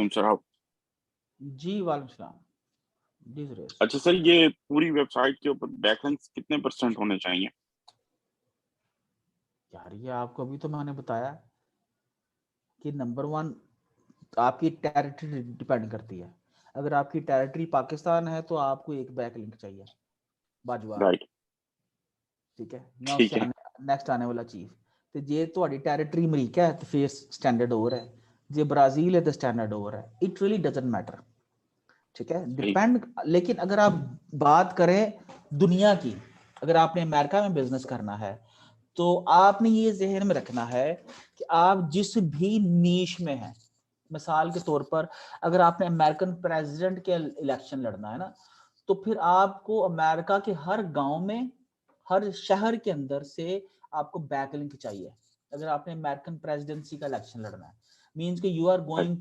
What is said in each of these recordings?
वालेकुम सर। आप जी वालेकुम सलाम। जी सुरेश। अच्छा सर, ये पूरी वेबसाइट के ऊपर बैकलिंक्स कितने % होने चाहिए? यार ये आपको अभी तो मैंने बताया कि नंबर 1 आपकी टेरिटरी डिपेंड करती है। अगर आपकी टेरिटरी पाकिस्तान है तो आपको एक बैक लिंक चाहिए बाजवा, राइट, ठीक है। मैं ठीक उससे है। नेक्स्ट आने वाला चीज ਤੇ ਜੇ ਤੁਹਾਡੀ ਟੈਰੀਟਰੀ ਅਮਰੀਕਾ ਹੈ ਤੇ ਫਿਰ ਸਟੈਂਡਰਡ ਹੋਰ ਹੈ, ਜੇ ब्राजील है तो स्टैंडर्ड और है। इट रियली डजंट मैटर, ठीक है, सही, डिपेंड। लेकिन अगर आप बात करें दुनिया की, अगर आपने अमेरिका में बिजनेस करना है तो आपने ये जहन में रखना है कि आप जिस भी नीश में हैं, मिसाल के तौर पर अगर आपने अमेरिकन प्रेसिडेंट के इलेक्शन लड़ना है ना, तो फिर आपको अमेरिका के हर गांव में, हर शहर के अंदर से आपको बैकलिंक चाहिए। अगर आपने अमेरिकन प्रेसिडेंसी का इलेक्शन लड़ना है, मींस कि you are right, going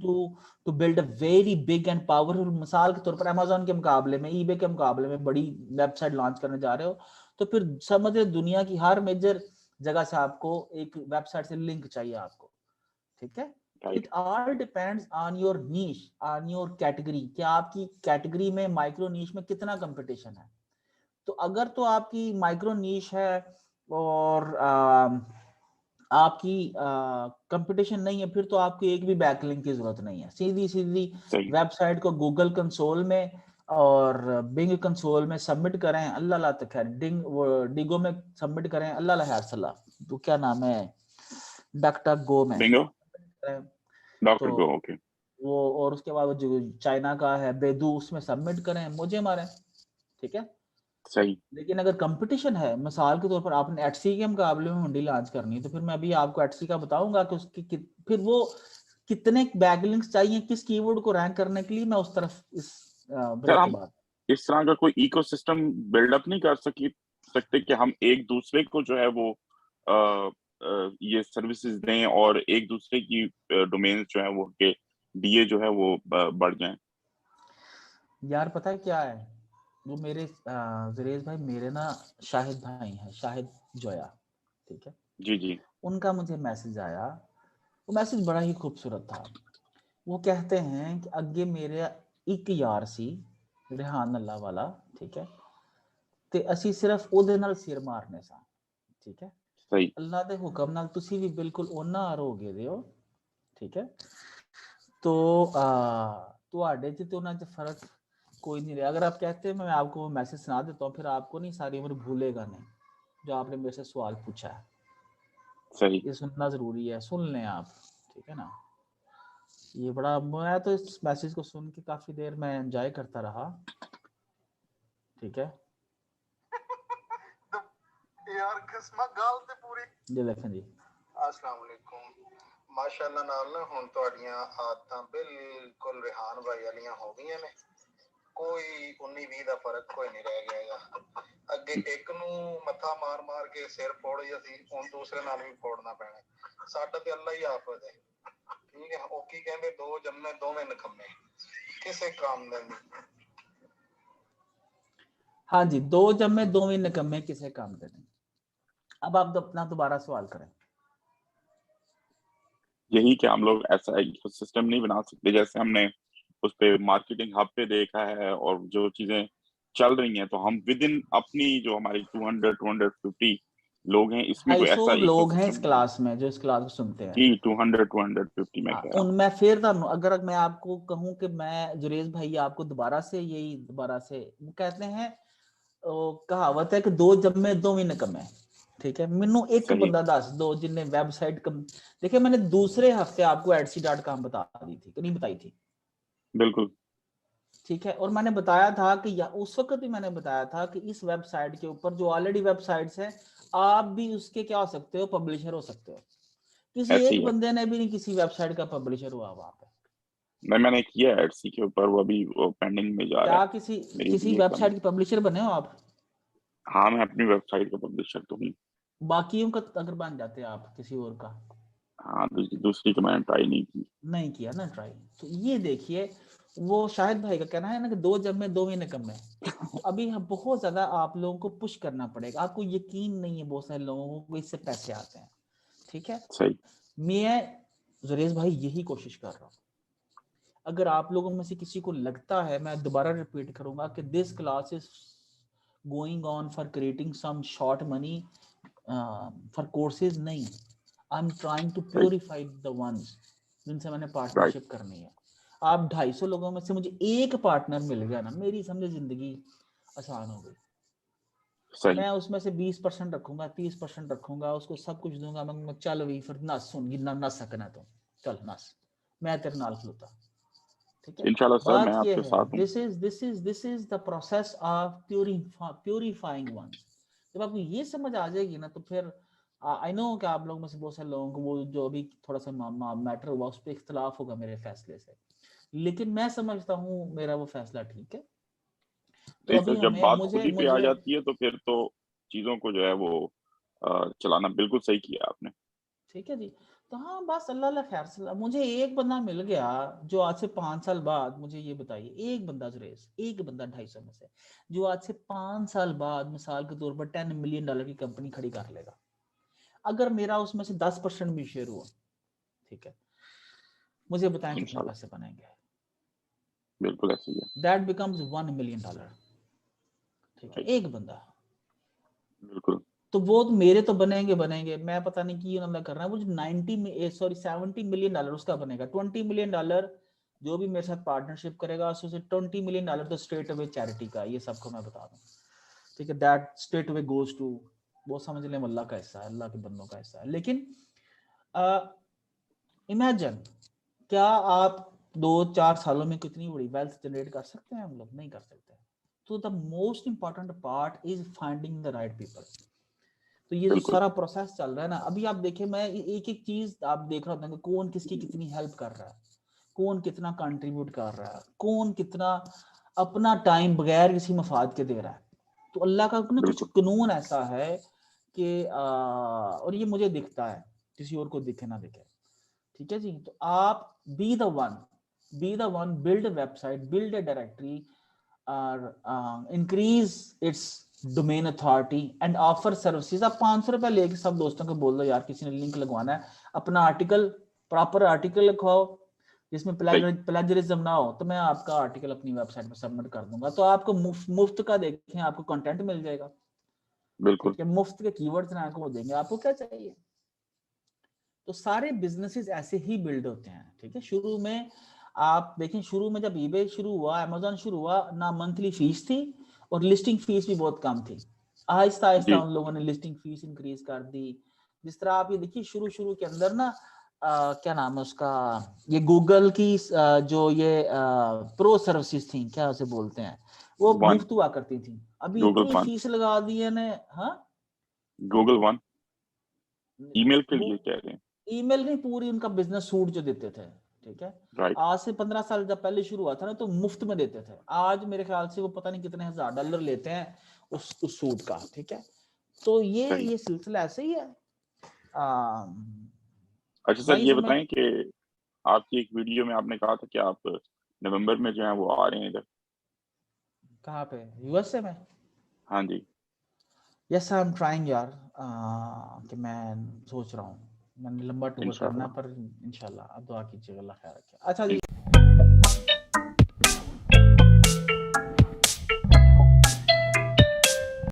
to build a very big and powerful. मिसाल के तौर पर अमेजोन के मुकाबले में, ईबे के मुकाबले में बड़ी वेबसाइट लॉन्च करने जा रहे हो, तो फिर समझ रहे दुनिया की हर मेजर जगह से आपको एक वेबसाइट से लिंक चाहिए आपको, ठीक है। तो it right, all depends on your niche, on your category, कि आपकी कैटेगरी में माइक्रो नीश में कितना कंपटीशन है। तो अगर तो आपकी माइक्रो नीश है और आपकी कंपटीशन नहीं है, फिर तो आपको एक भी बैकलिंक की जरूरत नहीं है। सीधी सीधी सही, वेबसाइट को गूगल कंसोल में और बिंग कंसोल में सबमिट करें, अल्लाह ला तक है, डिगो में सबमिट करें, अल्लाह ला है सला, तो क्या नाम है, डॉक्टर गो में बिंगो, करें। डॉक्टर तो गो, ओके, वो, और उसके बाद वो जो चाइना का है बेदू, उसमें सबमिट करें, मुझे मारें, ठीक है। सही, लेकिन अगर कंपटीशन है, मिसाल के तौर पर आपने एटसी के मुकाबले में हुंडी लॉन्च करनी है, तो फिर मैं अभी आपको एटसी का बताऊंगा कि उसकी फिर वो कितने बैकलिंक्स चाहिए किस कीवर्ड को रैंक करने के लिए, मैं उस तरफ इस सर ब्रेक के हम बाद। इस तरह का कोई इकोसिस्टम बिल्डअप नहीं कर सकते कि हम एक दूसरे को जो है वो ये सर्विसेज दें और एक दूसरे की डोमेन जो है वो के डीए जो है वो बढ़ जाएं? यार पता है क्या है, वो मेरे जरेज भाई, मेरे ना शाहिद भाई हैं, शाहिद जोया, ठीक है। जी, जी, उनका मुझे मैसेज आया, वो मैसेज बड़ा ही खूबसूरत था। वो कहते हैं कि अगे मेरे एक यार सी रेहान अल्लाह वाला, ठीक है, ਤੇ ਅਸੀਂ ਸਿਰਫ ਉਹਦੇ ਨਾਲ ਸਿਰ ਮਾਰਨੇ ਸਾਂ, ਠੀਕ ਹੈ। सही, ਅੱਲਾ ਦੇ ਹੁਕਮ ਨਾਲ ਤੁਸੀਂ ਵੀ ਬਿਲਕੁਲ ਉਹਨਾਂ ਆਰ ਹੋ ਗਏ ਦੇ ਹੋ, ਠੀਕ ਹੈ। तो ਤੁਹਾਡੇ ਚ ਤੇ ਉਹਨਾਂ ਚ फर्क कोई नहीं रहा। अगर आप कहते हैं मैं आपको मैसेज सुना देता हूँ, फिर आपको नहीं सारी उम्र भूलेगा नहीं जो आपने मेरे से सवाल पूछा है। सही, ये सुनना जरूरी है, सुन लें आप, ठीक है ना। ये बड़ा, मैं तो इस मैसेज को सुन के काफी देर में एंजॉय करता रहा, ठीक है। यार किस्मत गाल ते पूरी ये देखें जी। अस्सलाम वालेकुम। माशाअल्लाह नाल ना हुन तुहाडियां आदतां बिल्कुल रेहान भाई वालियां हो गईयां ने। कोई 19-20 ਦਾ ਫਰਕ ਕੋਈ ਨਹੀਂ ਰਹਿ ਗਿਆਗਾ। ਅੱਗੇ ਇੱਕ ਨੂੰ ਮੱਥਾ ਮਾਰ ਮਾਰ ਕੇ ਸਿਰ ਫੋੜੀ ਅਸੀਂ, ਹੁਣ ਦੂਸਰੇ ਨਾਲ ਵੀ ਫੋੜਨਾ ਪੈਣਾ। ਸਾਡਾ ਤੇ ਅੱਲਾ ਹੀ ਆਫਤ ਹੈ, ਠੀਕ ਹੈ। ਉਹ ਕੀ ਕਹਿੰਦੇ, ਦੋ ਜੰਮੇ ਦੋਵੇਂ ਨਕਮੇ, ਕਿਸੇ ਕੰਮ ਦੇ नहीं। हाँ जी, दो जम्मे दोवें निकम्मे किसे काम के नहीं। अब आप अपना दोबारा सवाल करें। यही कि हम लोग ऐसा इकोसिस्टम नहीं बना सकते जैसे हमने उस पे मार्केटिंग हब पे देखा है और जो चीजें चल रही हैं, तो हम विद इन अपनी जो हमारी 200-250 लोग हैं इसमें कोई 250 ऐसा लोग हैं इस इकोसिस्टम क्लास में जो इस क्लास को सुनते हैं। जी 200-250 मैं कह रहा हूँ। उनमें फिर अगर मैं आपको कहूं कि मैं जुरेज भाई आपको दोबारा से यही दोबारा से, वो कहते हैं कहावत है कि दो जम्मे दो भी निकम्मे, ठीक है। मैनू एक सही, बंदा दस दो जिन्हें वेबसाइट देखिए, मैंने दूसरे हफ्ते आपको etsy.com बता दी थी कि नहीं बताई थी, बिल्कुल, ठीक है। और मैंने बताया था कि या उस वक्त भी मैंने बताया था कि इस वेबसाइट के ऊपर जो ऑलरेडी वेबसाइट्स हैं, आप भी उसके क्या हो सकते हो, पब्लिशर हो सकते हो। किसी ऐसे एक ही है। बंदे ने भी नहीं किसी वेबसाइट का पब्लिशर हुआ वहां पे। मैंने किया है एडसी के ऊपर, वो अभी वो पेंडिंग में जा रहा है। क्या किसी मेरी किसी भी एक वेबसाइट के पब्लिशर बने हो आप? हाँ, मैं अपनी वेबसाइट का पब्लिशर तो हूँ। बाकियों का अगर बन जाते आप किसी और का? हाँ, दूसरी तो मैंने ट्राई नहीं की। नहीं किया ना ट्राई। तो ये देखिए, वो शाहिद भाई का कहना है ना कि दो जब में दो महीने कम है। तो अभी हम बहुत ज्यादा आप लोगों को पुश करना पड़ेगा। आपको यकीन नहीं है, बहुत सारे लोगों को इससे पैसे आते हैं, ठीक है। सही, मैं जुरेज भाई यही कोशिश कर रहा हूँ। अगर आप लोगों में से किसी को लगता है, मैं दोबारा रिपीट करूंगा कि this class is going on for creating some short money for courses, नहीं, I am trying to purify the ones जिनसे मैंने पार्टनरशिप करनी है। आप 250 लोगों में से मुझे एक पार्टनर मिल गया ना, मेरी समझे जिंदगी आसान हो गई। मैं उसमें से 20% रखूंगा, 30% रखूंगा, उसको सब कुछ दूंगा, मैं चल वही फिर नस सुन गिरना नस सकना, तो चल नस, मैं तेरे नाल खलोता, ठीक है। इंशाल्लाह सर, मैं बात ये आपके है, साथ हूं। This is the process of purifying once. जब आपको ये समझ आ जाएगी ना, तो फिर आई नो कि आप लोग में से बहुत सारे लोगों को वो जो अभी थोड़ा सा मैटर हुआ उस पर इख्तलाफ होगा मेरे फैसले से, लेकिन मैं समझता हूँ मेरा वो फैसला ठीक है। तो नहीं अभी सर, जब हमें बात मुझे खुली पे आ मुझे जाती है तो फिर तो चीजों को जो है वो चलाना बिल्कुल सही किया आपने। ठीक है जी। तो हाँ बस अल्लाह अल्लाह खैर से, मुझे एक बंदा मिल गया जो आज से 5 साल बाद, मुझे ये बताइए, एक बंदा जुरेस, एक बंदा 250 में से जो आज से 5 साल बाद मिसाल के तौर पर $10 मिलियन की कंपनी खड़ी कर लेगा, अगर मेरा उसमें से 10% भी शेयर हुआ, ठीक है, मुझे बताएं कितने इंशाल्लाह पैसे बनेंगे। बिल्कुल ऐसे ही है। दैट बिकम्स $1 मिलियन, ठीक है, राइट, एक बंदा। बिल्कुल। तो वो तो मेरे तो बनेंगे बनेंगे, मैं पता नहीं कि उन्होंने कर रहा है, वो जो 70 मिलियन डॉलर उसका बनेगा। $20 मिलियन जो भी मेरे साथ पार्टनरशिप करेगा, उससे $20 मिलियन तो स्ट्रेट अवे चैरिटी का, ये सबको मैं बता दूं, ठीक है। That straight away goes to, वो समझ लें अल्लाह का हिस्सा है, अल्लाह के बंदों का हिस्सा है। लेकिन इमेजिन, क्या आप 2-4 सालों में कितनी बड़ी वेल्थ जनरेट कर सकते हैं? हम लोग नहीं कर सकते। तो the most important part is finding the right people. तो ये जो बिल्कुल सारा प्रोसेस चल रहा है ना, अभी आप देखिए, मैं एक एक चीज आप देख रहा हूँ, कौन किसकी कितनी हेल्प कर रहा है, कौन कितना कंट्रीब्यूट कर रहा है, कौन कितना अपना टाइम बगैर किसी मफाद के दे रहा है। तो अल्लाह का ना कुछ बिल्कुल कानून ऐसा है कि और ये मुझे दिखता है, किसी और को दिखे ना दिखे, ठीक है जी। तो आप be the one, build website, build a directory, increase its domain authority and offer services. आप 500 रुपए लेके सब दोस्तों को बोल दो, यार किसी ने लिंक लगवाना है, अपना आर्टिकल, प्रॉपर आर्टिकल लिखवाओ जिसमें सही, प्लेजरिज्म ना हो, तो मैं आपका आर्टिकल अपनी वेबसाइट पर सबमिट कर दूंगा। तो आपको मुफ्त का देखें, आपको कंटेंट मिल जाएगा, बिल्कुल ठीक है, मुफ्त के कीवर्ड्स ना आपको देंगे, आपको क्या चाहिए। तो सारे बिजनेसेस ऐसे ही बिल्ड होते हैं, ठीक है। शुरू में आप देखें, शुरू में जब eBay शुरू हुआ, अमेजोन शुरू हुआ ना, मंथली फीस थी और लिस्टिंग फीस भी बहुत कम थी। आहिस्ता आहिस्ता जी। उन लोगों ने लिस्टिंग फीस इंक्रीज कर दी। जिस तरह आप ये देखिए, शुरू शुरू के अंदर ना क्या नाम है उसका, ये गूगल की जो ये प्रो सर्विसेज थी, क्या उसे बोलते हैं, वो वन, मुफ्त हुआ करती थी। अभी गूगल इतनी वन, फीस लगा दी है ने, हाँ, गूगल वन ईमेल के वो लिए कह रहे हैं। ईमेल नहीं, पूरी उनका बिजनेस सूट जो देते थे, ठीक है। राइट, आज से 15 साल जब पहले शुरू हुआ था ना, तो मुफ्त में देते थे। आज मेरे ख्याल से वो पता नहीं कितने $1000 लेते हैं उस सूट का, ठीक है। तो सही। ये सिलसिला ऐसे ही है। अच्छा सर, भाई ये समझ, बताएं कि आपकी एक वीडियो में आपने कहा था कि आप नवंबर में जो है वो आ रहे हैं इधर। कहाँ पे, यूएसए में? हाँ जी। यस आई एम ट्राइंग यार, कि मैं सोच रहा हूँ, मैंने लंबा टूर करना है, इंशाल्लाह। पर इंशाल्लाह आप दुआ कीजिएगा, अल्लाह खैर रखे। अच्छा जी।